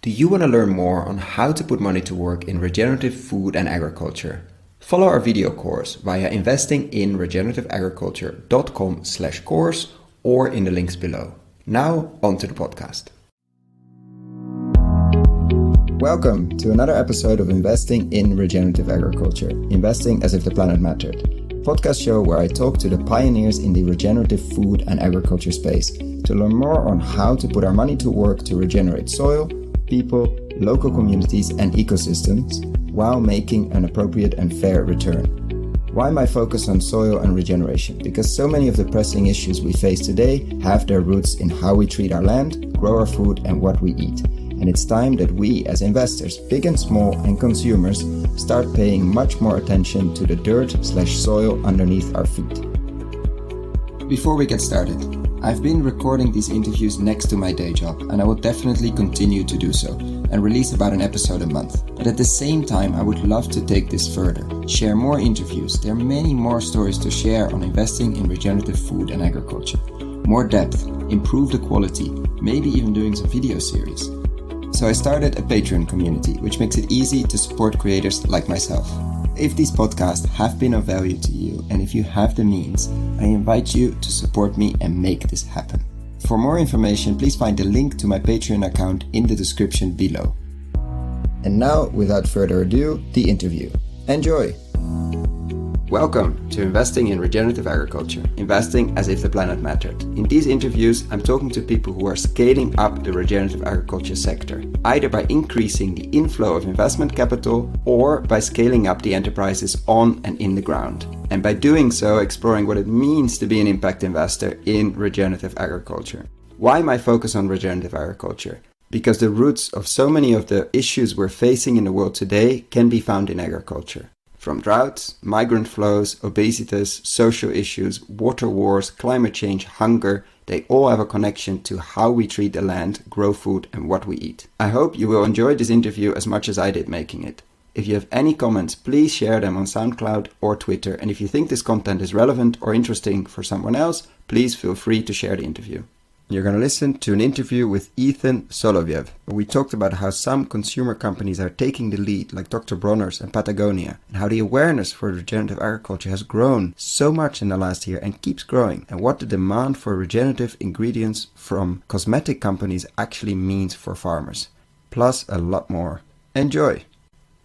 Do you want to learn more on how to put money to work in regenerative food and agriculture? Follow our video course via investinginregenerativeagriculture.com/course or in the links below. Now, on to the podcast. Welcome to another episode of Investing in Regenerative Agriculture, Investing as if the planet mattered. A podcast show where I talk to the pioneers in the regenerative food and agriculture space to learn more on how to put our money to work to regenerate soil, people, local communities and ecosystems while making an appropriate and fair return. Why my focus on soil and regeneration? Because so many of the pressing issues we face today have their roots in how we treat our land, grow our food and what we eat. And it's time that we as investors, big and small, and consumers start paying much more attention to the dirt/soil underneath our feet. Before we get started, I've been recording these interviews next to my day job, and I will definitely continue to do so and release about an episode a month. But at the same time, I would love to take this further, share more interviews. There are many more stories to share on investing in regenerative food and agriculture. More depth, improve the quality, maybe even doing some video series. So I started a Patreon community, which makes it easy to support creators like myself. If these podcasts have been of value to you, and if you have the means, I invite you to support me and make this happen. For more information, please find the link to my Patreon account in the description below. And now, without further ado, the interview. Enjoy! Welcome to Investing in Regenerative Agriculture, investing as if the planet mattered. In these interviews, I'm talking to people who are scaling up the regenerative agriculture sector, either by increasing the inflow of investment capital or by scaling up the enterprises on and in the ground. And by doing so, exploring what it means to be an impact investor in regenerative agriculture. Why my focus on regenerative agriculture? Because the roots of so many of the issues we're facing in the world today can be found in agriculture. From droughts, migrant flows, obesity, social issues, water wars, climate change, hunger, they all have a connection to how we treat the land, grow food and what we eat. I hope you will enjoy this interview as much as I did making it. If you have any comments, please share them on SoundCloud or Twitter. And if you think this content is relevant or interesting for someone else, please feel free to share the interview. You're going to listen to an interview with Soloviev. We talked about how some consumer companies are taking the lead, like Dr. Bronner's and Patagonia, and how the awareness for regenerative agriculture has grown so much in the last year and keeps growing, and what the demand for regenerative ingredients from cosmetic companies actually means for farmers. Plus a lot more. Enjoy!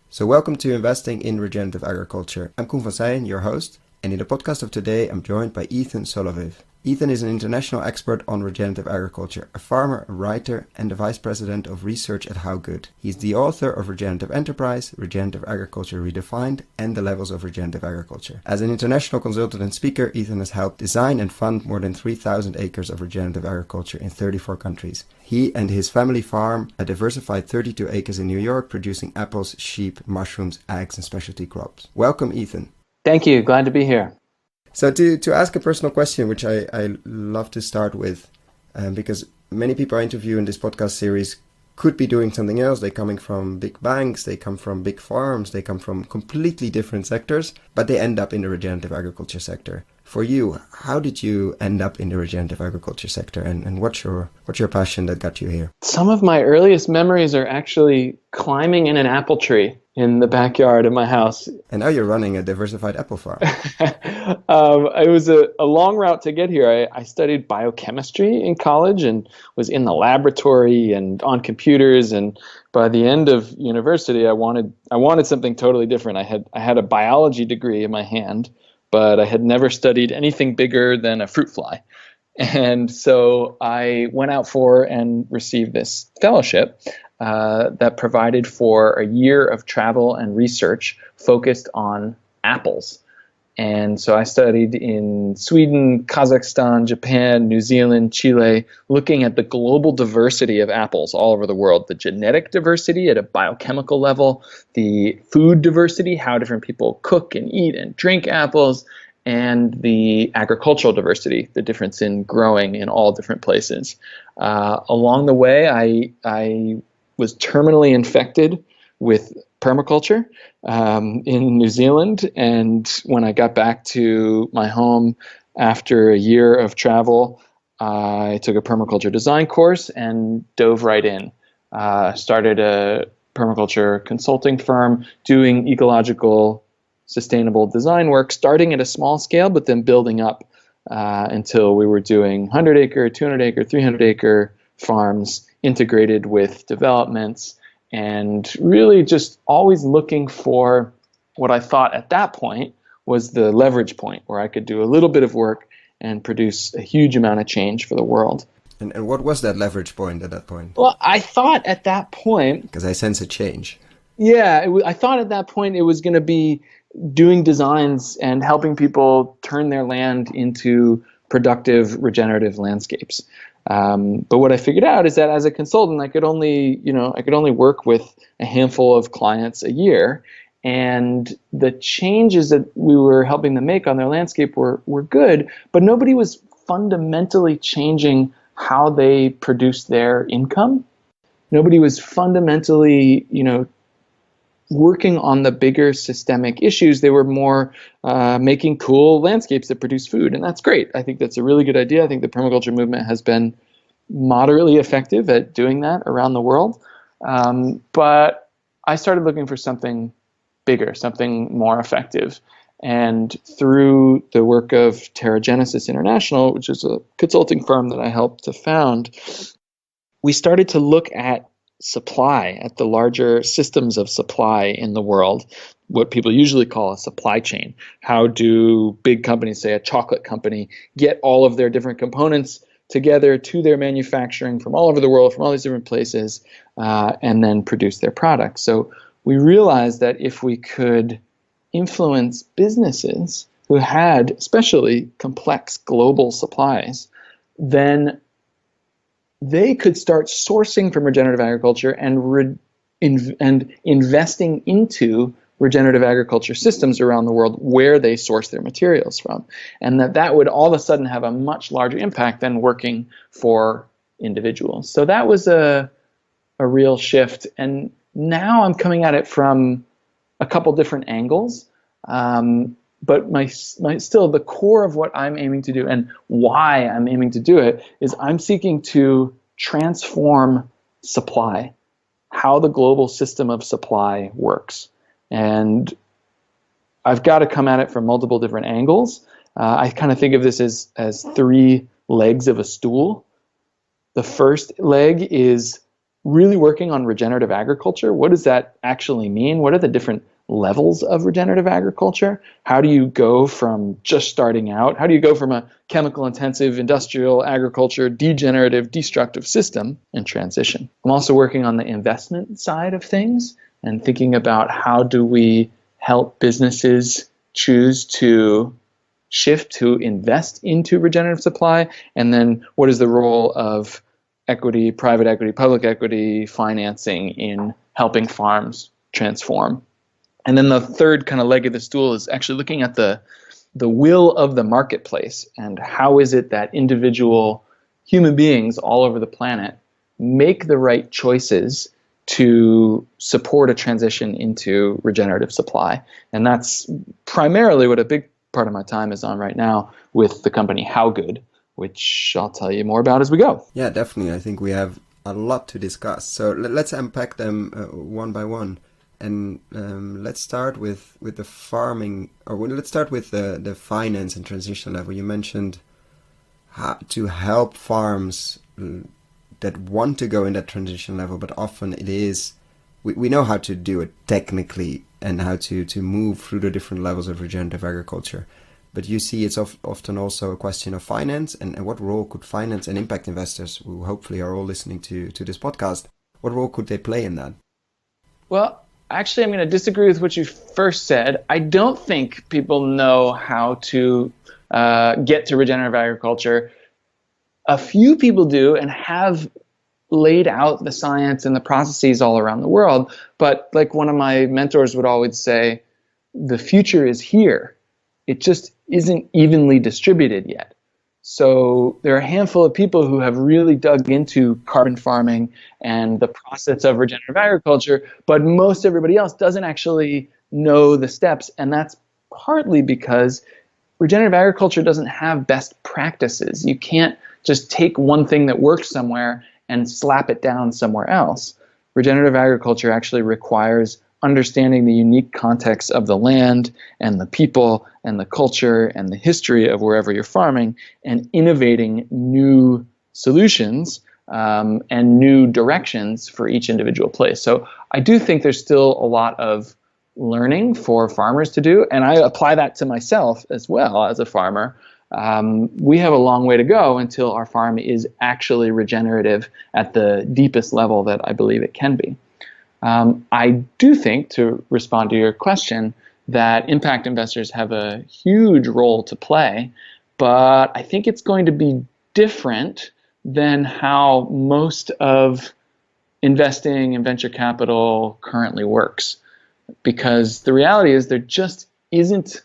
So welcome to Investing in Regenerative Agriculture. I'm Koen van Seijen, your host, and in the podcast of today I'm joined by Soloviev. Ethan is an international expert on regenerative agriculture, a farmer, a writer, and the vice president of research at HowGood. He's the author of Regenerative Enterprise, Regenerative Agriculture Redefined, and the Levels of Regenerative Agriculture. As an international consultant and speaker, Ethan has helped design and fund more than 3,000 acres of regenerative agriculture in 34 countries. He and his family farm a diversified 32 acres in New York, producing apples, sheep, mushrooms, eggs, and specialty crops. Welcome, Ethan. Thank you. Glad to be here. So to ask a personal question, which I love to start with, because many people I interview in this podcast series could be doing something else. They're coming from big banks, they come from big farms, they come from completely different sectors, but they end up in the regenerative agriculture sector. For you, how did you end up in the regenerative agriculture sector, and what's your passion that got you here? Some of my earliest memories are actually climbing in an apple tree in the backyard of my house. And now you're running a diversified apple farm. It was a long route to get here. I studied biochemistry in college and was in the laboratory and on computers. And by the end of university, I wanted something totally different. I had a biology degree in my hand, but I had never studied anything bigger than a fruit fly. And so I went out for and received this fellowship that provided for a year of travel and research focused on apples. And so I studied in Sweden, Kazakhstan, Japan, New Zealand, Chile, looking at the global diversity of apples all over the world, the genetic diversity at a biochemical level, the food diversity, how different people cook and eat and drink apples, and the agricultural diversity, the difference in growing in all different places. Along the way, I was terminally infected with permaculture in New Zealand. And when I got back to my home after a year of travel, I took a permaculture design course and dove right in. started a permaculture consulting firm doing ecological sustainable design work, starting at a small scale, but then building up until we were doing 100-acre, 200-acre, 300-acre farms integrated with developments, and really just always looking for what I thought at that point was the leverage point where I could do a little bit of work and produce a huge amount of change for the world. And what was that leverage point at that point? Well, I thought at that point... Because I sense a change. Yeah, I thought at that point it was going to be doing designs and helping people turn their land into productive, regenerative landscapes. But what I figured out is that as a consultant, I could only work with a handful of clients a year, and the changes that we were helping them make on their landscape were good, but nobody was fundamentally changing how they produced their income. Nobody was fundamentally, working on the bigger systemic issues. They were more making cool landscapes that produce food, and that's great. I think that's a really good idea. I think the permaculture movement has been moderately effective at doing that around the world. But I started looking for something bigger, something more effective. And through the work of Terragenesis International, which is a consulting firm that I helped to found, we started to look at supply, at the larger systems of supply in the world, what people usually call a supply chain. How do big companies, say a chocolate company, get all of their different components together to their manufacturing from all over the world, from all these different places, and then produce their products? So we realized that if we could influence businesses who had especially complex global supplies, then they could start sourcing from regenerative agriculture and investing into regenerative agriculture systems around the world where they source their materials from. And that would all of a sudden have a much larger impact than working for individuals. So that was a real shift. And now I'm coming at it from a couple different angles. But my still the core of what I'm aiming to do and why I'm aiming to do it is I'm seeking to transform supply, how the global system of supply works. And I've got to come at it from multiple different angles. I kind of think of this as three legs of a stool. The first leg is really working on regenerative agriculture. What does that actually mean? What are the different levels of regenerative agriculture? How do you go from just starting out? How do you go from a chemical intensive industrial agriculture degenerative destructive system and transition? I'm also working on the investment side of things and thinking about how do we help businesses choose to shift to invest into regenerative supply, and then what is the role of equity, private equity, public equity financing in helping farms transform. And then the third kind of leg of the stool is actually looking at the will of the marketplace and how is it that individual human beings all over the planet make the right choices to support a transition into regenerative supply. And that's primarily what a big part of my time is on right now with the company HowGood, which I'll tell you more about as we go. Yeah, definitely. I think we have a lot to discuss. So let's unpack them one by one. And let's start with the farming, or let's start with the finance and transition level. You mentioned how to help farms that want to go in that transition level, but often it is, we know how to do it technically and how to move through the different levels of regenerative agriculture. But you see it's often also a question of finance, and what role could finance and impact investors, who hopefully are all listening to this podcast, what role could they play in that? Well, actually, I'm going to disagree with what you first said. I don't think people know how to get to regenerative agriculture. A few people do and have laid out the science and the processes all around the world. But like one of my mentors would always say, the future is here. It just isn't evenly distributed yet. So there are a handful of people who have really dug into carbon farming and the process of regenerative agriculture, but most everybody else doesn't actually know the steps. And that's partly because regenerative agriculture doesn't have best practices. You can't just take one thing that works somewhere and slap it down somewhere else. Regenerative agriculture actually requires understanding the unique context of the land and the people and the culture and the history of wherever you're farming, and innovating new solutions and new directions for each individual place. So I do think there's still a lot of learning for farmers to do, and I apply that to myself as well as a farmer. We have a long way to go until our farm is actually regenerative at the deepest level that I believe it can be. I do think, to respond to your question, that impact investors have a huge role to play, but I think it's going to be different than how most of investing in venture capital currently works. Because the reality is there just isn't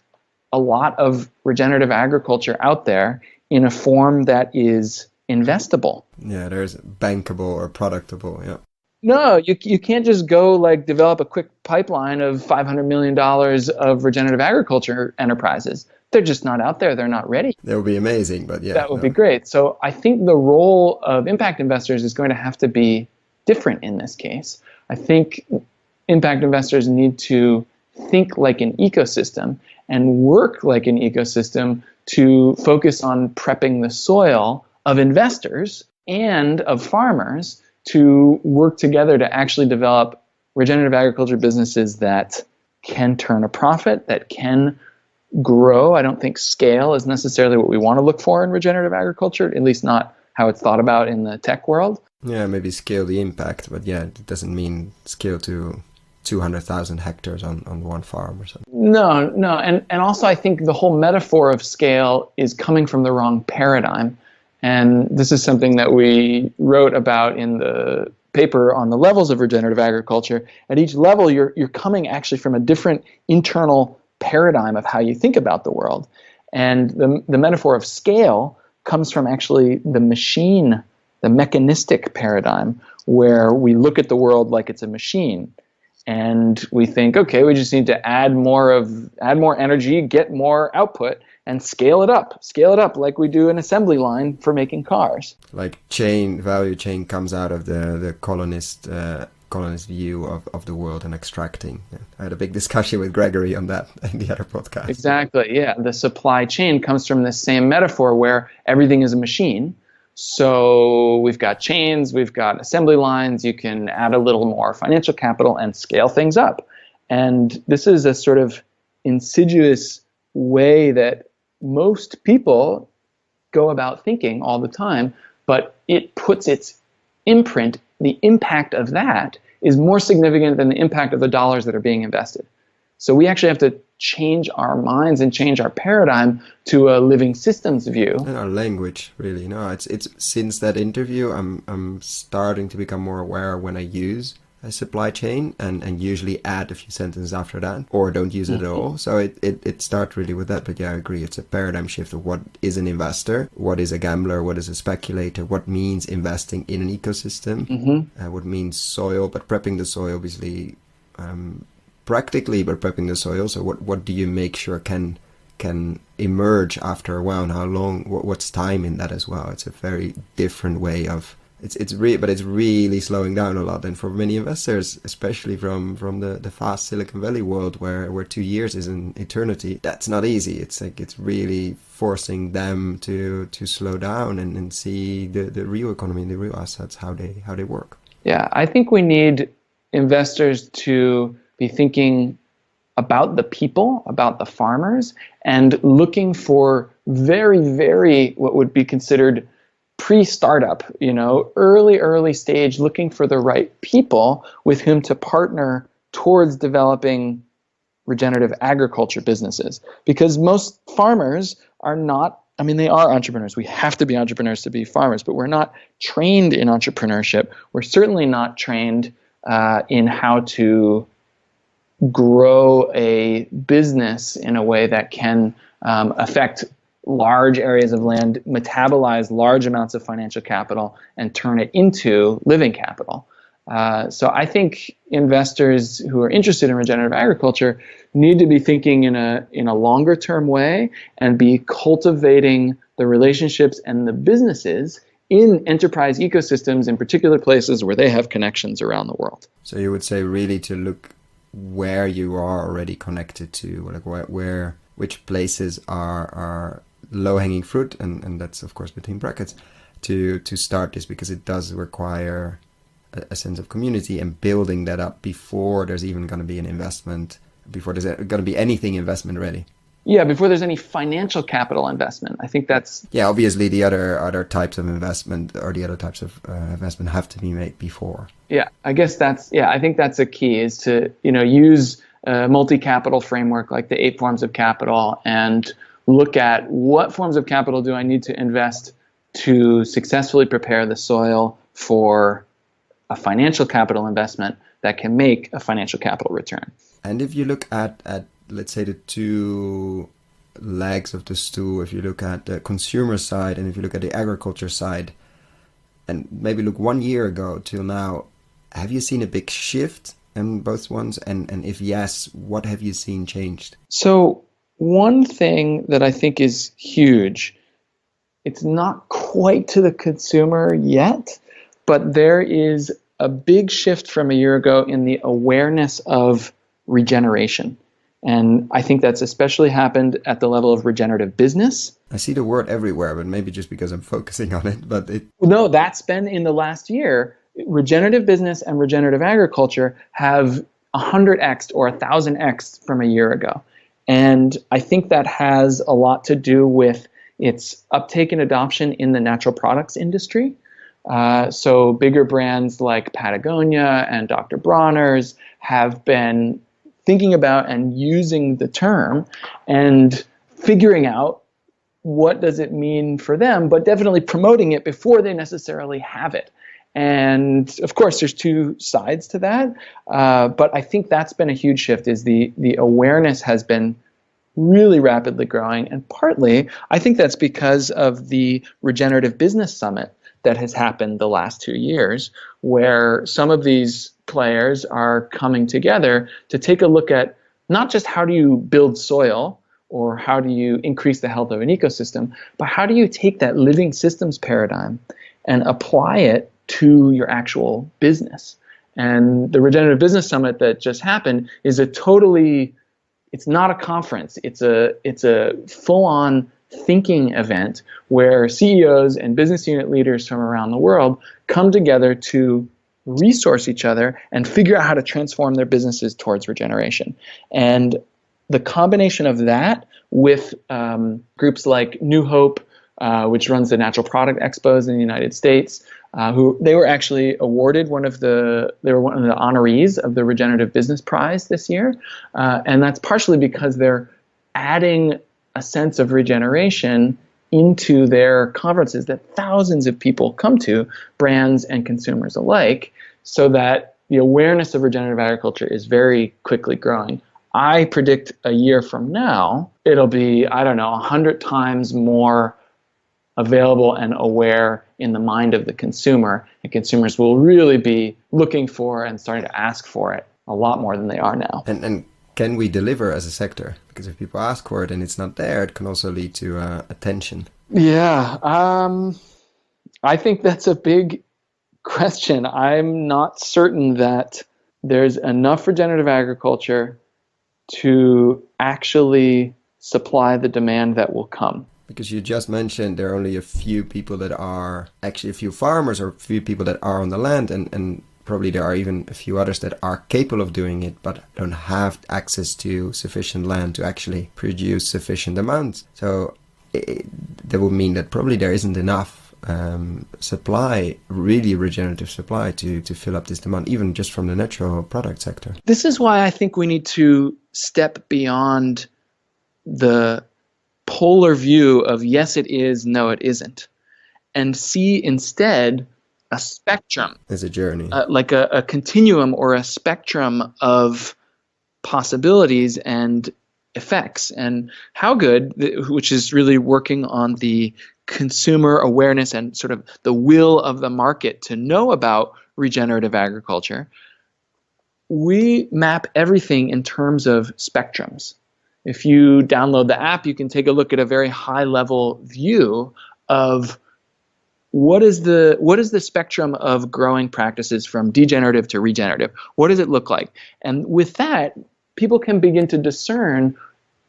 a lot of regenerative agriculture out there in a form that is investable. Yeah, there's bankable or productable, yeah. No, you can't just go like develop a quick pipeline of $500 million of regenerative agriculture enterprises. They're just not out there. They're not ready. That would be amazing, but yeah. That would be great. So I think the role of impact investors is going to have to be different in this case. I think impact investors need to think like an ecosystem and work like an ecosystem to focus on prepping the soil of investors and of farmers to work together to actually develop regenerative agriculture businesses that can turn a profit, that can grow. I don't think scale is necessarily what we want to look for in regenerative agriculture, at least not how it's thought about in the tech world. Yeah, maybe scale the impact, but yeah, it doesn't mean scale to 200,000 hectares on one farm or something. No. And also I think the whole metaphor of scale is coming from the wrong paradigm. And this is something that we wrote about in the paper on the levels of regenerative agriculture. At each level, you're coming actually from a different internal paradigm of how you think about the world. And the metaphor of scale comes from actually the machine, the mechanistic paradigm, where we look at the world like it's a machine. And we think, okay, we just need to add more energy, get more output, and scale it up like we do an assembly line for making cars. Like value chain comes out of the colonist view of the world and extracting. Yeah. I had a big discussion with Gregory on that in the other podcast. Exactly, yeah. The supply chain comes from this same metaphor where everything is a machine. So we've got chains, we've got assembly lines, you can add a little more financial capital and scale things up. And this is a sort of insidious way that most people go about thinking all the time, but it puts its imprint, the impact of that is more significant than the impact of the dollars that are being invested. So we actually have to change our minds and change our paradigm to a living systems view. And our language, really. No, it's since that interview, I'm starting to become more aware when I use a supply chain and usually add a few sentences after that, or don't use it at all. So it starts really with that. But yeah, I agree. It's a paradigm shift of what is an investor, what is a gambler, what is a speculator, what means investing in an ecosystem, what means soil, but prepping the soil, obviously, practically, but prepping the soil. So what do you make sure can emerge after a while, and how long, what's time in that as well? It's a very different way of it's really slowing down a lot. And for many investors, especially from the fast Silicon Valley world where 2 years is an eternity, that's not easy. It's like it's really forcing them to slow down and see the real economy and the real assets, how they work. Yeah, I think we need investors to be thinking about the people, about the farmers, and looking for very, very what would be considered pre-startup, early stage, looking for the right people with whom to partner towards developing regenerative agriculture businesses. Because most farmers are not, they are entrepreneurs. We have to be entrepreneurs to be farmers, but we're not trained in entrepreneurship. We're certainly not trained in how to grow a business in a way that can affect large areas of land, metabolize large amounts of financial capital, and turn it into living capital. So I think investors who are interested in regenerative agriculture need to be thinking in a longer term way and be cultivating the relationships and the businesses in enterprise ecosystems in particular places where they have connections around the world. So you would say really to look where you are already connected to, like which places are low-hanging fruit, and that's of course between brackets, to start this, because it does require a sense of community and building that up before there's even going to be an investment, before there's going to be anything investment ready. Yeah, before there's any financial capital investment. I think that's... Yeah, obviously the other types of investment or the other types of investment have to be made before. Yeah, I think that's a key, is to, use a multi-capital framework like the 8 forms of capital and look at what forms of capital do I need to invest to successfully prepare the soil for a financial capital investment that can make a financial capital return. And if you look at let's say the two legs of the stool, if you look at the consumer side and if you look at the agriculture side, and maybe look 1 year ago till now, have you seen a big shift in both ones? And if yes, what have you seen changed? So one thing that I think is huge, it's not quite to the consumer yet, but there is a big shift from a year ago in the awareness of regeneration. And I think that's especially happened at the level of regenerative business. I see the word everywhere, but maybe just because I'm focusing on it. But No, that's been in the last year. Regenerative business and regenerative agriculture have 100x or 1,000x from a year ago. And I think that has a lot to do with its uptake and adoption in the natural products industry. So bigger brands like Patagonia and Dr. Bronner's have been thinking about and using the term and figuring out what does it mean for them, but definitely promoting it before they necessarily have it. And of course, there's two sides to that, but I think that's been a huge shift, is the awareness has been really rapidly growing. And partly, I think that's because of the Regenerative Business Summit that has happened the last 2 years, where some of these players are coming together to take a look at not just how do you build soil or how do you increase the health of an ecosystem, but how do you take that living systems paradigm and apply it to your actual business. And the Regenerative Business Summit that just happened is it's not a conference, it's a full-on thinking event where CEOs and business unit leaders from around the world come together to resource each other and figure out how to transform their businesses towards regeneration. And the combination of that with groups like New Hope, which runs the natural product expos in the United States, they were actually awarded one of the honorees of the Regenerative Business Prize this year, and that's partially because they're adding a sense of regeneration into their conferences that thousands of people come to, brands and consumers alike, so that the awareness of regenerative agriculture is very quickly growing. I predict a year from now, it'll be, 100 times more available and aware in the mind of the consumer, and consumers will really be looking for and starting to ask for it a lot more than they are now. And can we deliver as a sector? Because if people ask for it and it's not there, it can also lead to attention. Yeah, I think that's a big question. I'm not certain that there's enough regenerative agriculture to actually supply the demand that will come. Because you just mentioned there are only a few people that are, actually a few farmers or a few people that are on the land, and probably there are even a few others that are capable of doing it, but don't have access to sufficient land to actually produce sufficient amounts. So that would mean that probably there isn't enough supply, really regenerative supply, to fill up this demand, even just from the natural product sector. This is why I think we need to step beyond the polar view of yes it is, no it isn't, and see instead a spectrum. As a journey. Like a continuum or a spectrum of possibilities and effects. And HowGood, which is really working on the consumer awareness and sort of the will of the market to know about regenerative agriculture, we map everything in terms of spectrums. If you download the app, you can take a look at a very high-level view of what is the spectrum of growing practices from degenerative to regenerative? What does it look like? And with that, people can begin to discern,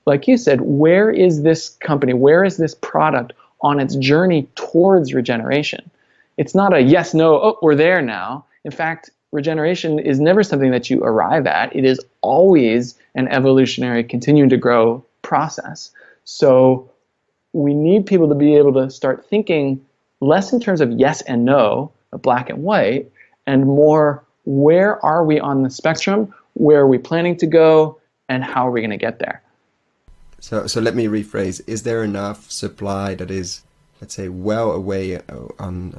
like you said, where is this company, where is this product on its journey towards regeneration? It's not a yes, no, oh, we're there now. In fact, regeneration is never something that you arrive at. It is always an evolutionary, continuing to grow process. So we need people to be able to start thinking less in terms of yes and no, of black and white, and more, where are we on the spectrum? Where are we planning to go? And how are we going to get there? So let me rephrase. Is there enough supply that is, let's say, well away on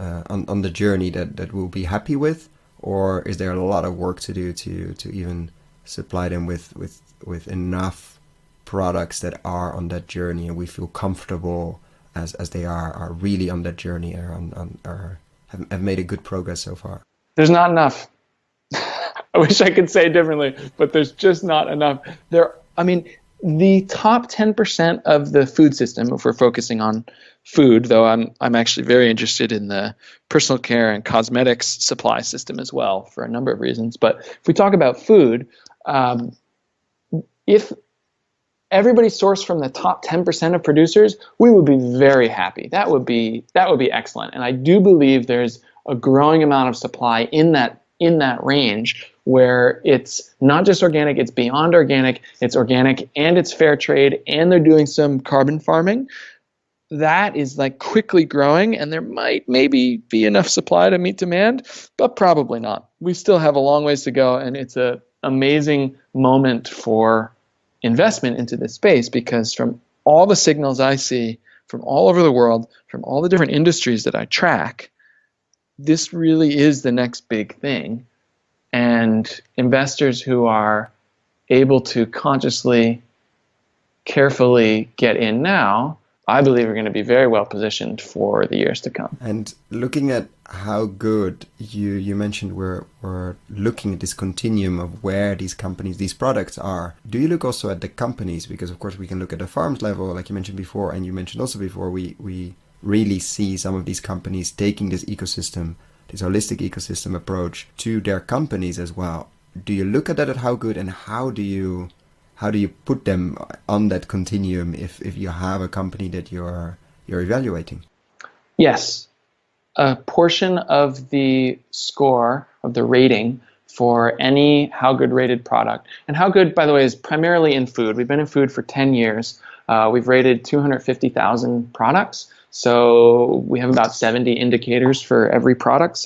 the journey that we'll be happy with? Or is there a lot of work to do to even supply them with enough products that are on that journey and we feel comfortable as they are really on that journey or have made a good progress so far? There's not enough. I wish I could say it differently, but there's just not enough. The top 10% of the food system, if we're focusing on food, though I'm actually very interested in the personal care and cosmetics supply system as well for a number of reasons. But if we talk about food, if everybody sourced from the top 10% of producers, we would be very happy. That would be excellent. And I do believe there's a growing amount of supply in that range, where it's not just organic, it's beyond organic, it's organic and it's fair trade, and they're doing some carbon farming. That is like quickly growing, and there might maybe be enough supply to meet demand, but probably not. We still have a long ways to go, and it's an amazing moment for investment into this space, because from all the signals I see from all over the world, from all the different industries that I track, this really is the next big thing. And investors who are able to consciously, carefully get in now, I believe are going to be very well positioned for the years to come. And looking at HowGood, you mentioned we're looking at this continuum of where these companies, these products are. Do you look also at the companies? Because of course we can look at the farms level, like you mentioned before, and you mentioned also before, we really see some of these companies taking this ecosystem, this holistic ecosystem approach to their companies as well. Do you look at that at HowGood, and how do you put them on that continuum if you have a company that you're evaluating? Yes. A portion of the score, of the rating for any HowGood rated product, and HowGood, by the way, is primarily in food. We've been in food for 10 years. We've rated 250,000 products. So we have about 70 indicators for every product.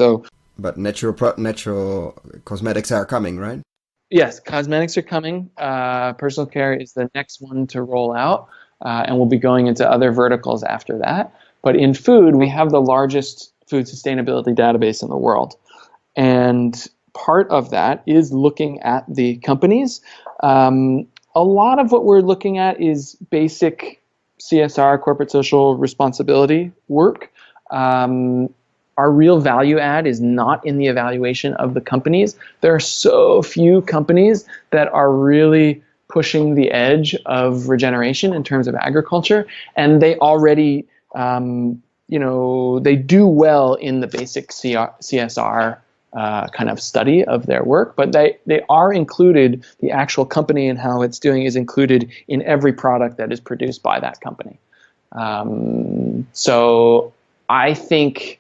But natural cosmetics are coming, right? Yes, cosmetics are coming. Personal care is the next one to roll out, and we'll be going into other verticals after that. But in food, we have the largest food sustainability database in the world. And part of that is looking at the companies. A lot of what we're looking at is basic CSR, corporate social responsibility work. Our real value add is not in the evaluation of the companies. There are so few companies that are really pushing the edge of regeneration in terms of agriculture, and they already, they do well in the basic CSR kind of study of their work, but they are included, the actual company and how it's doing is included in every product that is produced by that company. So I think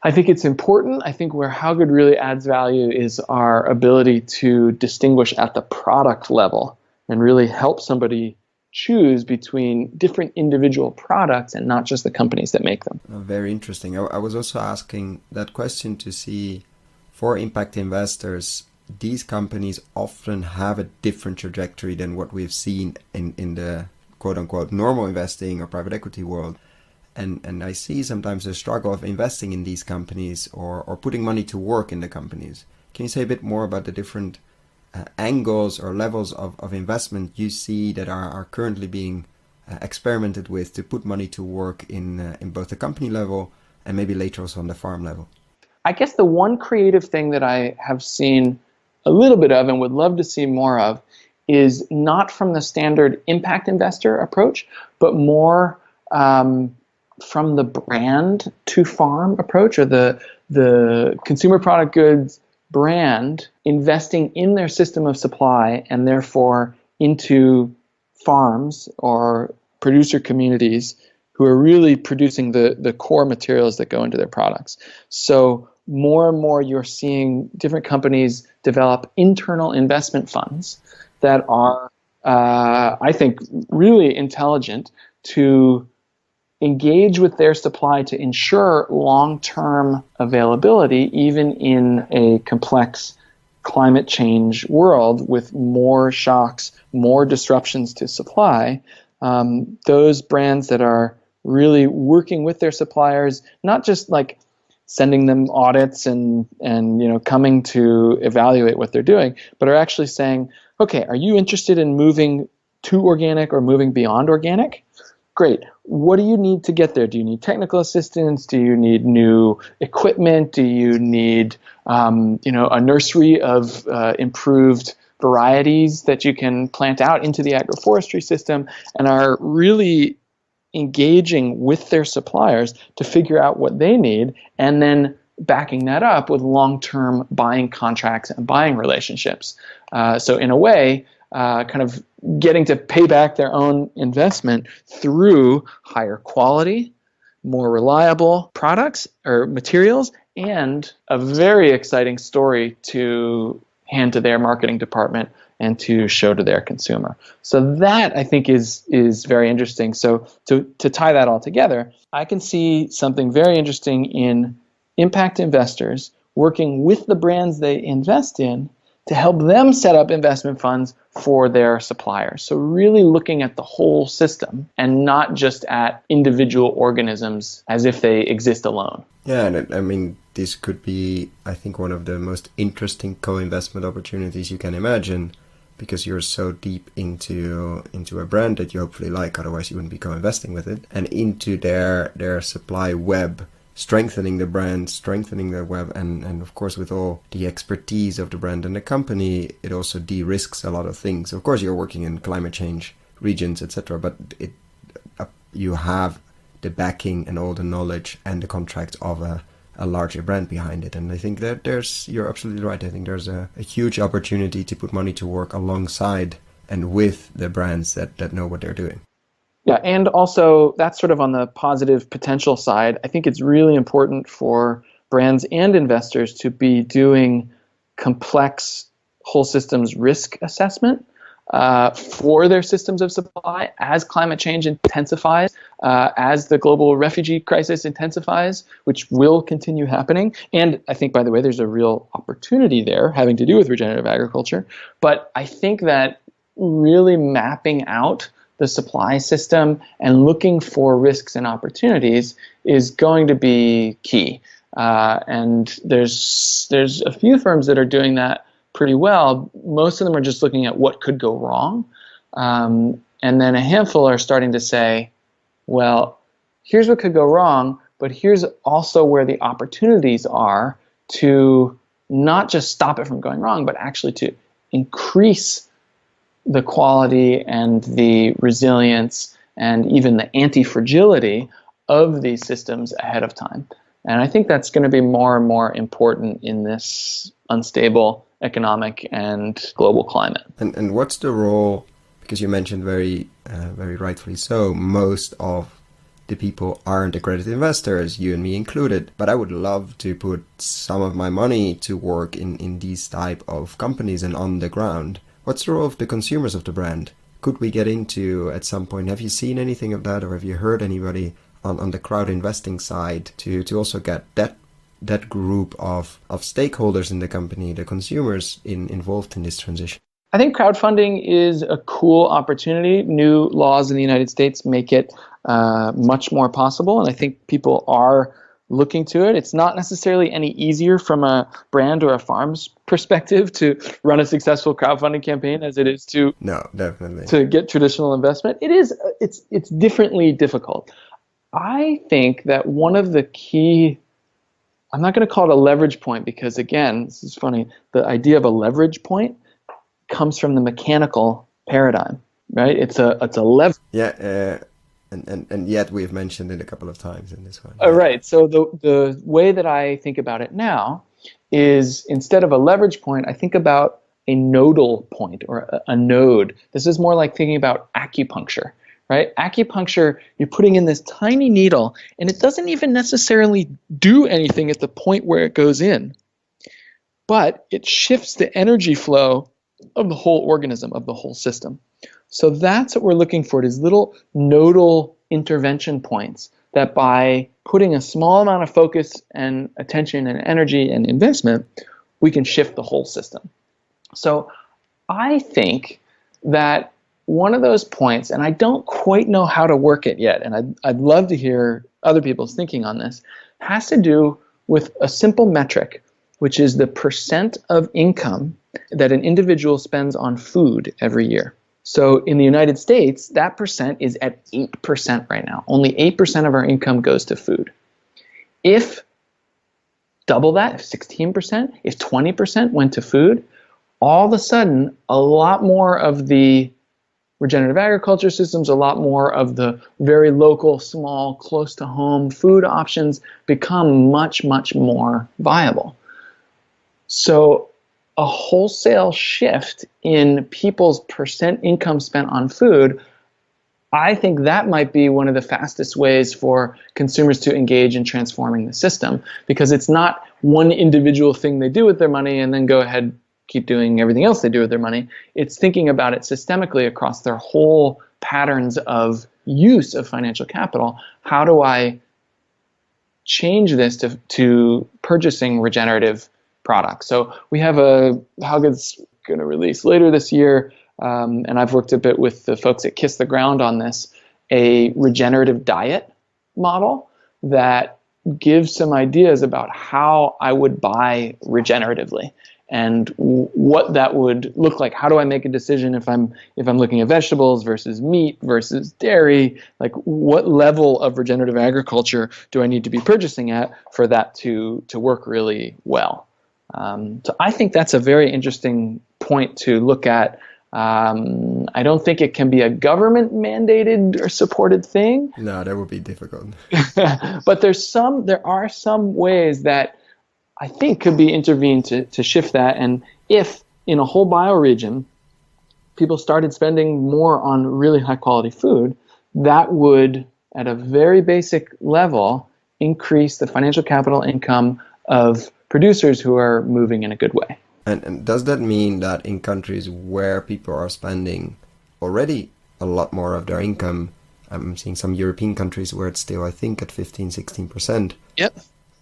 it's important. I think where HowGood really adds value is our ability to distinguish at the product level and really help somebody choose between different individual products and not just the companies that make them. Very interesting. I was also asking that question to see, for impact investors, these companies often have a different trajectory than what we've seen in the quote-unquote normal investing or private equity world. And I see sometimes the struggle of investing in these companies or putting money to work in the companies. Can you say a bit more about the different angles or levels of investment you see that are currently being experimented with to put money to work in both the company level and maybe later also on the farm level? I guess the one creative thing that I have seen a little bit of and would love to see more of is not from the standard impact investor approach, but more from the brand to farm approach, or the consumer product goods brand investing in their system of supply and therefore into farms or producer communities who are really producing the core materials that go into their products. So more and more you're seeing different companies develop internal investment funds that are, I think, really intelligent to engage with their supply to ensure long-term availability, even in a complex climate change world with more shocks, more disruptions to supply. Those brands that are really working with their suppliers, not just like sending them audits and coming to evaluate what they're doing, but are actually saying, okay, are you interested in moving to organic or moving beyond organic? Great. What do you need to get there? Do you need technical assistance? Do you need new equipment? Do you need a nursery of improved varieties that you can plant out into the agroforestry system, and are really engaging with their suppliers to figure out what they need, and then backing that up with long-term buying contracts and buying relationships. So in a way, kind of getting to pay back their own investment through higher quality, more reliable products or materials, and a very exciting story to hand to their marketing department and to show to their consumer. So that, I think, is very interesting. So to tie that all together, I can see something very interesting in impact investors working with the brands they invest in to help them set up investment funds for their suppliers. So really looking at the whole system and not just at individual organisms as if they exist alone. Yeah, and I mean, this could be, I think, one of the most interesting co-investment opportunities you can imagine, because you're so deep into a brand that you hopefully like, otherwise you wouldn't be co-investing with it, and into their supply web, strengthening the brand, strengthening the web, and of course with all the expertise of the brand and the company, it also de-risks a lot of things. Of course, you're working in climate change regions, etc., but you have the backing and all the knowledge and the contract of a larger brand behind it. And I think that you're absolutely right. I think there's a huge opportunity to put money to work alongside and with the brands that know what they're doing. Yeah, and also that's sort of on the positive potential side. I think it's really important for brands and investors to be doing complex whole systems risk assessment for their systems of supply as climate change intensifies, as the global refugee crisis intensifies, which will continue happening. And I think, by the way, there's a real opportunity there having to do with regenerative agriculture. But I think that really mapping out the supply system and looking for risks and opportunities is going to be key. And there's a few firms that are doing that pretty well. Most of them are just looking at what could go wrong. And then a handful are starting to say, well, here's what could go wrong, but here's also where the opportunities are to not just stop it from going wrong, but actually to increase the quality and the resilience and even the anti-fragility of these systems ahead of time. And I think that's going to be more and more important in this unstable economic and global climate. And what's the role, because you mentioned very rightfully so, most of the people aren't accredited investors, you and me included, but I would love to put some of my money to work in these type of companies and on the ground. What's the role of the consumers of the brand? Could we get into at some point? Have you seen anything of that, or have you heard anybody on the crowd investing side to also get that group of stakeholders in the company, the consumers, involved in this transition? I think crowdfunding is a cool opportunity. New laws in the United States make it much more possible, and I think people are looking to it. It's not necessarily any easier from a brand or a farm's perspective to run a successful crowdfunding campaign as it is to get traditional investment. It's differently difficult. I think that one of the key, I'm not going to call it a leverage point, because again, this is funny, the idea of a leverage point comes from the mechanical paradigm, right? It's a lever. Yeah, And yet we've mentioned it a couple of times in this one. Right. So the way that I think about it now is instead of a leverage point, I think about a nodal point or a node. This is more like thinking about acupuncture, right? Acupuncture, you're putting in this tiny needle and it doesn't even necessarily do anything at the point where it goes in, but it shifts the energy flow of the whole organism, of the whole system. So that's what we're looking for, is little nodal intervention points that by putting a small amount of focus and attention and energy and investment, we can shift the whole system. So I think that one of those points, and I don't quite know how to work it yet, and I'd love to hear other people's thinking on this, has to do with a simple metric, which is the percent of income that an individual spends on food every year. So in the United States, that percent is at 8% right now. Only 8% of our income goes to food. If double that, if 16%, if 20% went to food, all of a sudden, a lot more of the regenerative agriculture systems, a lot more of the very local, small, close to home food options become much, much more viable. So a wholesale shift in people's percent income spent on food, I think that might be one of the fastest ways for consumers to engage in transforming the system, because it's not one individual thing they do with their money and then go ahead, keep doing everything else they do with their money. It's thinking about it systemically across their whole patterns of use of financial capital. How do I change this to purchasing regenerative products? So we have HowGood's going to release later this year, and I've worked a bit with the folks at Kiss the Ground on this, a regenerative diet model that gives some ideas about how I would buy regeneratively and what that would look like. How do I make a decision if I'm looking at vegetables versus meat versus dairy? Like, what level of regenerative agriculture do I need to be purchasing at for that to work really well? So I think that's a very interesting point to look at. I don't think it can be a government mandated or supported thing. No, that would be difficult. But there are some ways that I think could be intervened to shift that. And if in a whole bioregion, people started spending more on really high quality food, that would, at a very basic level, increase the financial capital income of producers who are moving in a good way. And does that mean that in countries where people are spending already a lot more of their income, I'm seeing some European countries where it's still, I think, at 15-16%. Yep.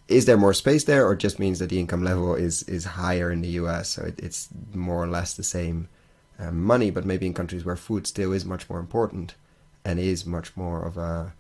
Is there more space there, or just means that the income level is higher in the US, so it's more or less the same money, but maybe in countries where food still is much more important and is much more of a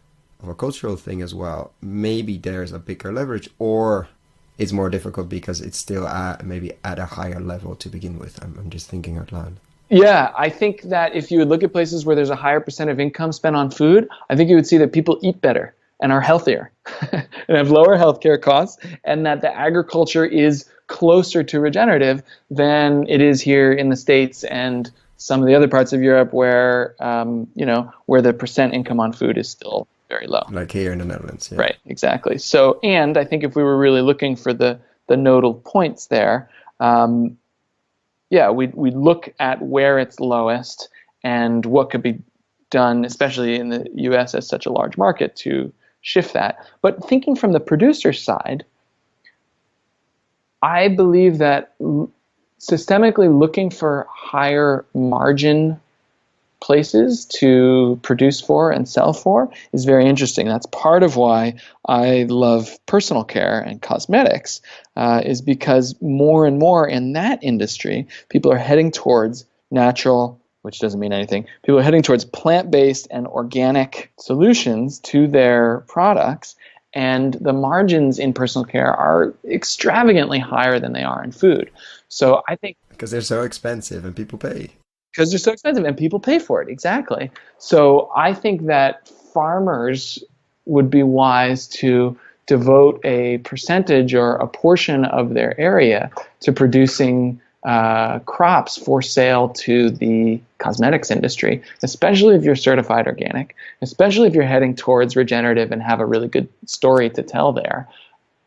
cultural thing as well, maybe there's a bigger leverage, or it's more difficult because it's still maybe at a higher level to begin with. I'm just thinking out loud. Yeah, I think that if you would look at places where there's a higher percent of income spent on food, I think you would see that people eat better and are healthier and have lower healthcare costs, and that the agriculture is closer to regenerative than it is here in the States and some of the other parts of Europe where, where the percent income on food is still very low. Like here in the Netherlands. Yeah. Right, exactly. So, and I think if we were really looking for the nodal points there, we'd look at where it's lowest and what could be done, especially in the U.S. as such a large market, to shift that. But thinking from the producer side, I believe that systemically looking for higher margin places to produce for and sell for is very interesting. That's part of why I love personal care and cosmetics, is because more and more in that industry, people are heading towards natural, which doesn't mean anything. People are heading towards plant-based and organic solutions to their products, and the margins in personal care are extravagantly higher than they are in food. So I think because they're so expensive and people pay. Because they're so expensive and people pay for it, exactly. So I think that farmers would be wise to devote a percentage or a portion of their area to producing crops for sale to the cosmetics industry, especially if you're certified organic, especially if you're heading towards regenerative and have a really good story to tell there.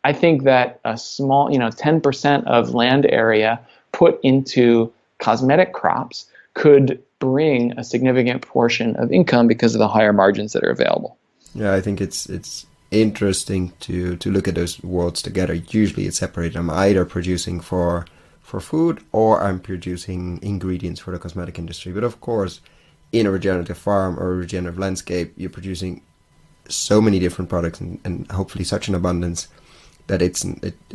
I think that a small, 10% of land area put into cosmetic crops could bring a significant portion of income because of the higher margins that are available. Yeah, I think it's interesting to look at those worlds together. Usually it's separated. I'm either producing for food or I'm producing ingredients for the cosmetic industry. But of course, in a regenerative farm or a regenerative landscape, you're producing so many different products and hopefully such an abundance that it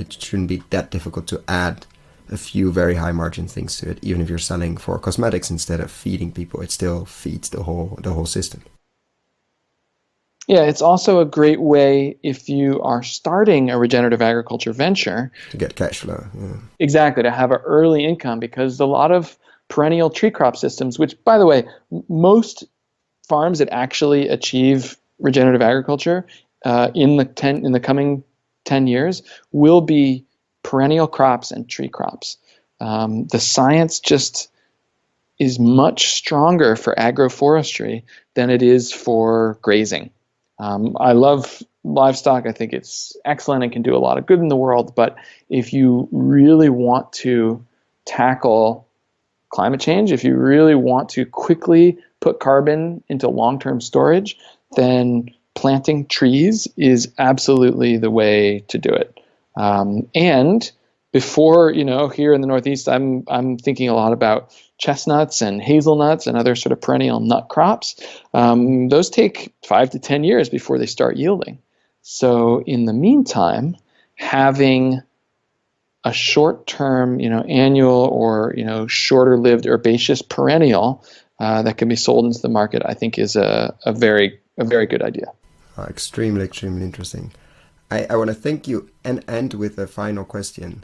shouldn't be that difficult to add a few very high margin things to it. Even if you're selling for cosmetics instead of feeding people, it still feeds the whole system. Yeah, it's also a great way if you are starting a regenerative agriculture venture to get cash flow. Yeah. Exactly, to have an early income, because a lot of perennial tree crop systems, which, by the way, most farms that actually achieve regenerative agriculture in the coming 10 years will be perennial crops and tree crops. The science just is much stronger for agroforestry than it is for grazing. I love livestock. I think it's excellent and can do a lot of good in the world. But if you really want to tackle climate change, if you really want to quickly put carbon into long-term storage, then planting trees is absolutely the way to do it. And before, here in the Northeast, I'm thinking a lot about chestnuts and hazelnuts and other sort of perennial nut crops. Those take 5 to 10 years before they start yielding. So in the meantime, having a short-term, annual or, shorter-lived herbaceous perennial that can be sold into the market, I think is a very good idea. Extremely, extremely interesting. I want to thank you and end with a final question.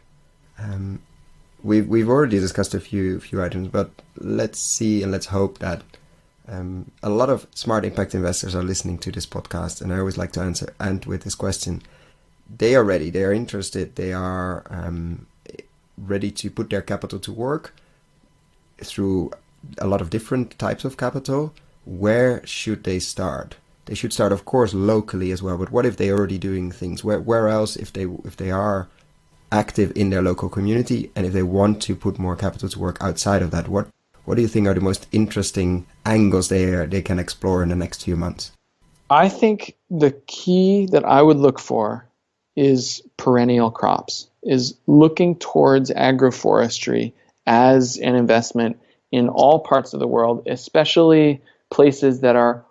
We've already discussed a few items, but let's see and let's hope that a lot of smart impact investors are listening to this podcast, and I always like to end with this question. They are ready, they are interested, they are ready to put their capital to work through a lot of different types of capital. Where should they start? They should start, of course, locally as well, but what if they're already doing things? Where else, if they are active in their local community, and if they want to put more capital to work outside of that, what do you think are the most interesting angles they can explore in the next few months? I think the key that I would look for is perennial crops, is looking towards agroforestry as an investment in all parts of the world, especially places that are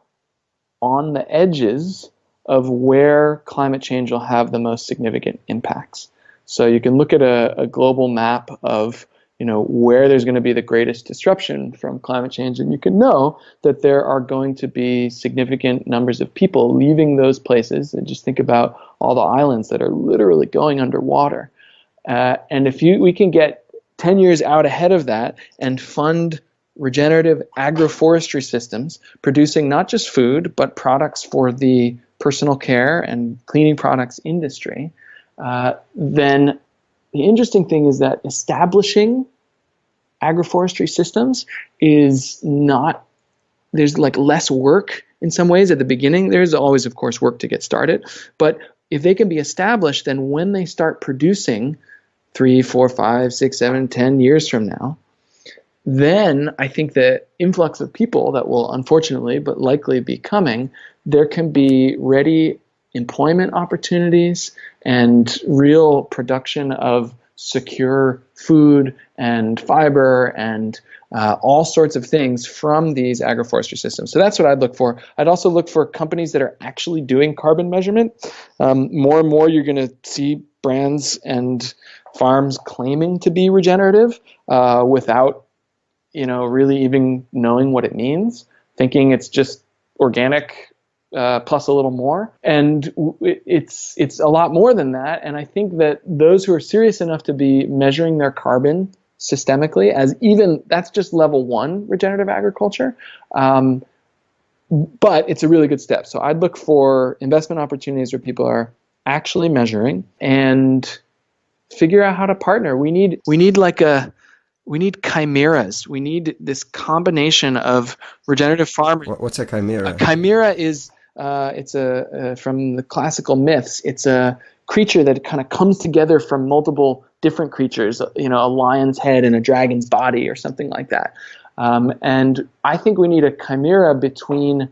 on the edges of where climate change will have the most significant impacts. So you can look at a global map of where there's going to be the greatest disruption from climate change, and you can know that there are going to be significant numbers of people leaving those places. And just think about all the islands that are literally going underwater. And if we can get 10 years out ahead of that and fund regenerative agroforestry systems producing not just food but products for the personal care and cleaning products industry, then the interesting thing is that establishing agroforestry systems is not, there's like less work in some ways at the beginning. There's always, of course, work to get started. But if they can be established, then when they start producing 3, 4, 5, 6, 7, 10 years from now, then I think the influx of people that will unfortunately but likely be coming, there can be ready employment opportunities and real production of secure food and fiber and all sorts of things from these agroforestry systems. So that's what I'd look for. I'd also look for companies that are actually doing carbon measurement. More and more you're going to see brands and farms claiming to be regenerative without really even knowing what it means, thinking it's just organic plus a little more. And it's a lot more than that. And I think that those who are serious enough to be measuring their carbon systemically, that's just level 1 regenerative agriculture. But it's a really good step. So I'd look for investment opportunities where people are actually measuring and figure out how to partner. We need like chimeras. We need this combination of regenerative farming. What's a chimera? A chimera is it's from the classical myths. It's a creature that kind of comes together from multiple different creatures. A lion's head and a dragon's body, or something like that. And I think we need a chimera between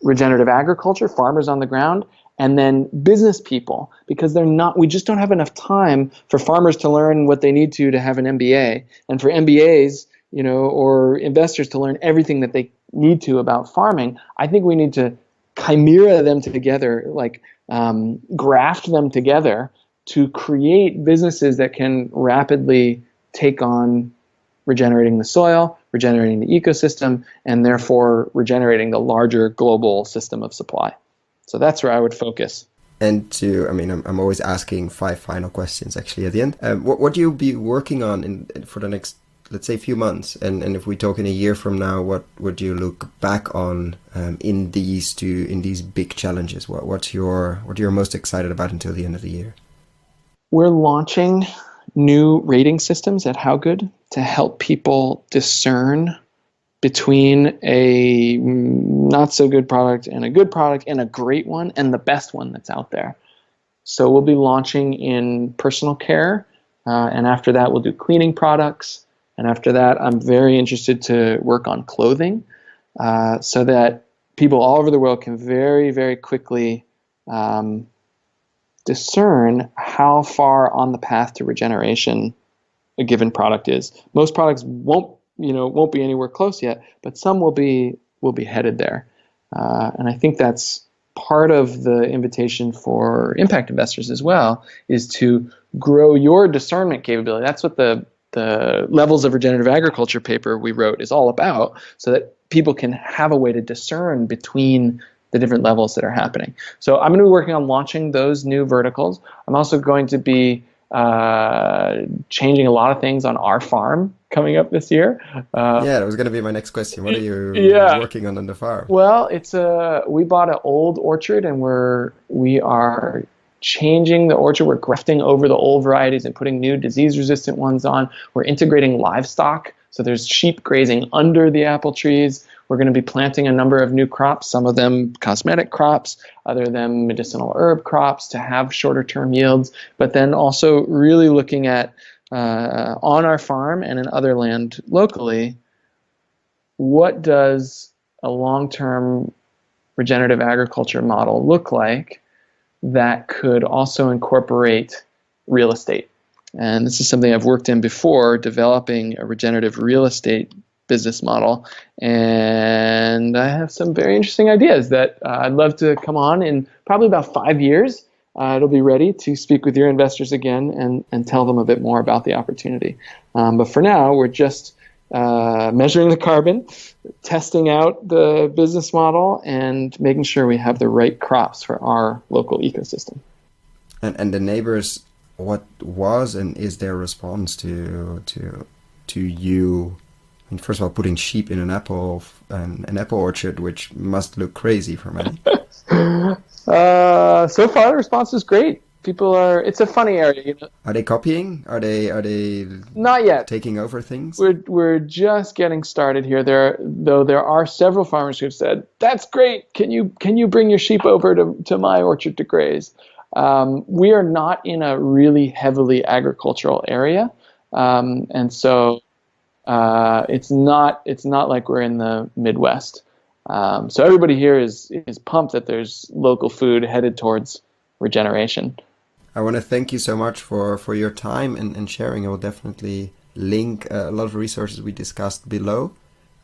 regenerative agriculture, farmers on the ground, and then business people, because we just don't have enough time for farmers to learn what they need to have an MBA, and for MBAs, or investors to learn everything that they need to about farming. I think we need to chimera them together, graft them together to create businesses that can rapidly take on regenerating the soil, regenerating the ecosystem, and therefore regenerating the larger global system of supply. So that's where I would focus. And I'm always asking 5 final questions actually at the end. What would you be working on for the next, let's say, few months? And if we talk in a year from now, what would you look back on in these big challenges? What you're most excited about until the end of the year? We're launching new rating systems at HowGood to help people discern between a not so good product and a good product and a great one and the best one that's out there. So we'll be launching in personal care, and after that we'll do cleaning products, and after that I'm very interested to work on clothing, so that people all over the world can very, very quickly discern how far on the path to regeneration a given product is. Most products won't be anywhere close yet, but some will be headed there. And I think that's part of the invitation for impact investors as well, is to grow your discernment capability. That's what the Levels of Regenerative Agriculture paper we wrote is all about, so that people can have a way to discern between the different levels that are happening. So I'm going to be working on launching those new verticals. I'm also going to be changing a lot of things on our farm coming up this year. That was going to be my next question. What are you working on the farm? Well, we bought an old orchard, and we are changing the orchard. We're grafting over the old varieties and putting new disease-resistant ones on. We're integrating livestock, so there's sheep grazing under the apple trees. We're going to be planting a number of new crops, some of them cosmetic crops, other than medicinal herb crops to have shorter term yields, but then also really looking at on our farm and in other land locally, what does a long-term regenerative agriculture model look like that could also incorporate real estate? And this is something I've worked in before, developing a regenerative real estate business model, and I have some very interesting ideas that I'd love to come on in probably about 5 years. It'll be ready to speak with your investors again and tell them a bit more about the opportunity. But for now, we're just measuring the carbon, testing out the business model, and making sure we have the right crops for our local ecosystem. And the neighbors, what was and is their response to you? And first of all, putting sheep in an apple orchard, which must look crazy for many. So far, the response is great. It's a funny area. Are they copying? Are they not yet taking over things? We're just getting started here. There are several farmers who've said, "That's great. Can you bring your sheep over to my orchard to graze?" We are not in a really heavily agricultural area, and so. It's not like we're in the Midwest. So everybody here is pumped that there's local food headed towards regeneration. I want to thank you so much for your time and sharing. I will definitely link a lot of resources we discussed below,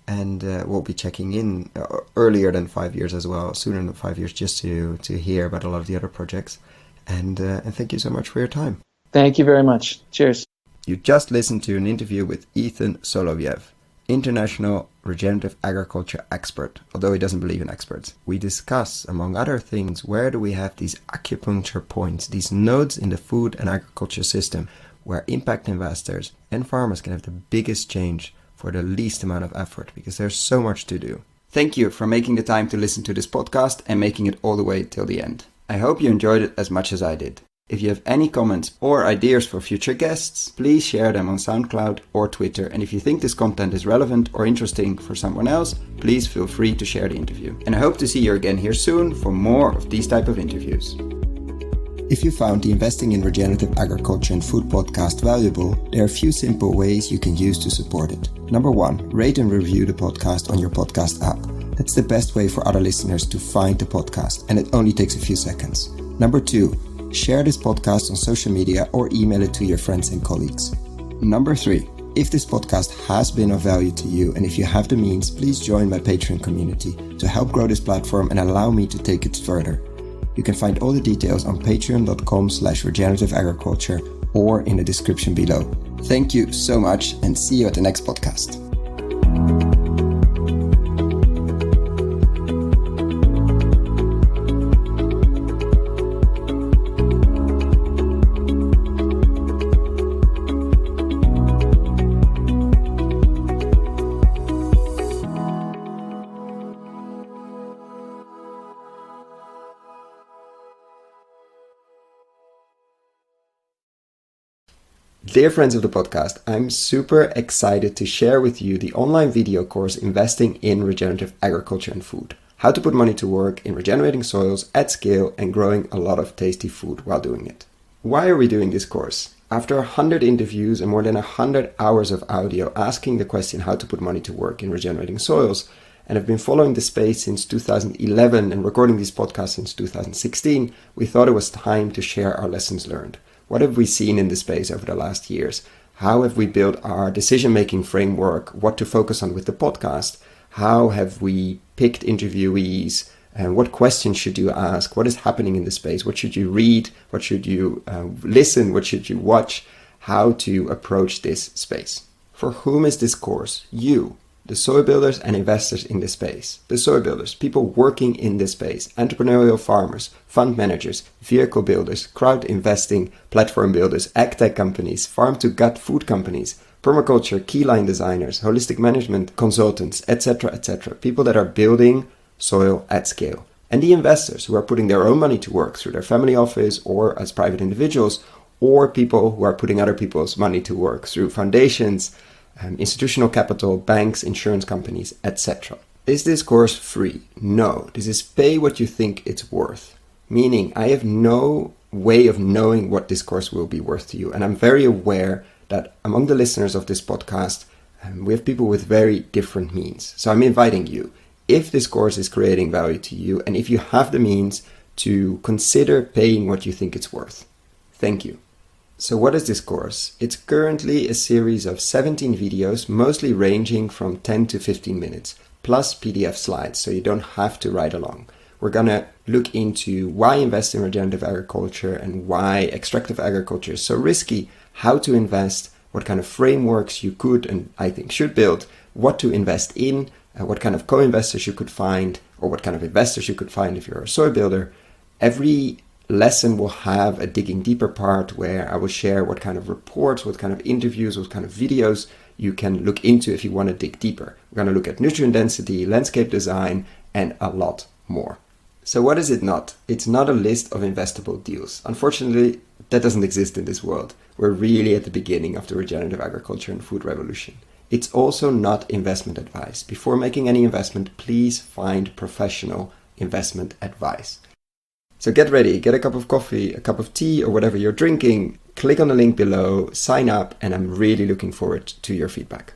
and we'll be checking in earlier than 5 years as well, sooner than 5 years, just to hear about a lot of the other projects. And thank you so much for your time. Thank you very much. Cheers. You just listened to an interview with Ethan Soloviev, international regenerative agriculture expert, although he doesn't believe in experts. We discuss, among other things, where do we have these acupuncture points, these nodes in the food and agriculture system, where impact investors and farmers can have the biggest change for the least amount of effort, because there's so much to do. Thank you for making the time to listen to this podcast and making it all the way till the end. I hope you enjoyed it as much as I did. If you have any comments or ideas for future guests, please share them on SoundCloud or Twitter. And if you think this content is relevant or interesting for someone else, please feel free to share the interview. And I hope to see you again here soon for more of these type of interviews. If you found the Investing in Regenerative Agriculture and Food podcast valuable, there are a few simple ways you can use to support it. Number 1, rate and review the podcast on your podcast app. That's the best way for other listeners to find the podcast, and it only takes a few seconds. Number 2, share this podcast on social media or email it to your friends and colleagues. Number 3, if this podcast has been of value to you and if you have the means, please join my Patreon community to help grow this platform and allow me to take it further. You can find all the details on patreon.com/regenerativeagriculture or in the description below. Thank you so much and see you at the next podcast. Dear friends of the podcast, I'm super excited to share with you the online video course Investing in Regenerative Agriculture and Food. How to put money to work in regenerating soils at scale and growing a lot of tasty food while doing it. Why are we doing this course? After 100 interviews and more than 100 hours of audio asking the question how to put money to work in regenerating soils, and I've been following the space since 2011 and recording these podcasts since 2016, we thought it was time to share our lessons learned. What have we seen in the space over the last years? How have we built our decision-making framework? What to focus on with the podcast? How have we picked interviewees? And what questions should you ask? What is happening in the space? What should you read? What should you listen? What should you watch? How to approach this space? For whom is this course? You, the soil builders and investors in this space. The soil builders, people working in this space, entrepreneurial farmers, fund managers, vehicle builders, crowd investing, platform builders, agtech companies, farm-to-gut food companies, permaculture, keyline designers, holistic management consultants, etc., etc. People that are building soil at scale. And the investors who are putting their own money to work through their family office or as private individuals, or people who are putting other people's money to work through foundations, institutional capital, banks, insurance companies, etc. Is this course free? No. This is pay what you think it's worth. Meaning, I have no way of knowing what this course will be worth to you. And I'm very aware that among the listeners of this podcast, we have people with very different means. So I'm inviting you, if this course is creating value to you, and if you have the means, to consider paying what you think it's worth. Thank you. So what is this course? It's currently a series of 17 videos, mostly ranging from 10 to 15 minutes, plus PDF slides, so you don't have to ride along. We're gonna look into why invest in regenerative agriculture and why extractive agriculture is so risky, how to invest, what kind of frameworks you could and I think should build, what to invest in, what kind of co-investors you could find, or what kind of investors you could find if you're a soil builder. Every lesson will have a digging deeper part where I will share what kind of reports, what kind of interviews, what kind of videos you can look into if you want to dig deeper. We're going to look at nutrient density, landscape design, and a lot more. So what is it not? It's not a list of investable deals. Unfortunately, that doesn't exist in this world. We're really at the beginning of the regenerative agriculture and food revolution. It's also not investment advice. Before making any investment, please find professional investment advice. So get ready, get a cup of coffee, a cup of tea, or whatever you're drinking. Click on the link below, sign up, and I'm really looking forward to your feedback.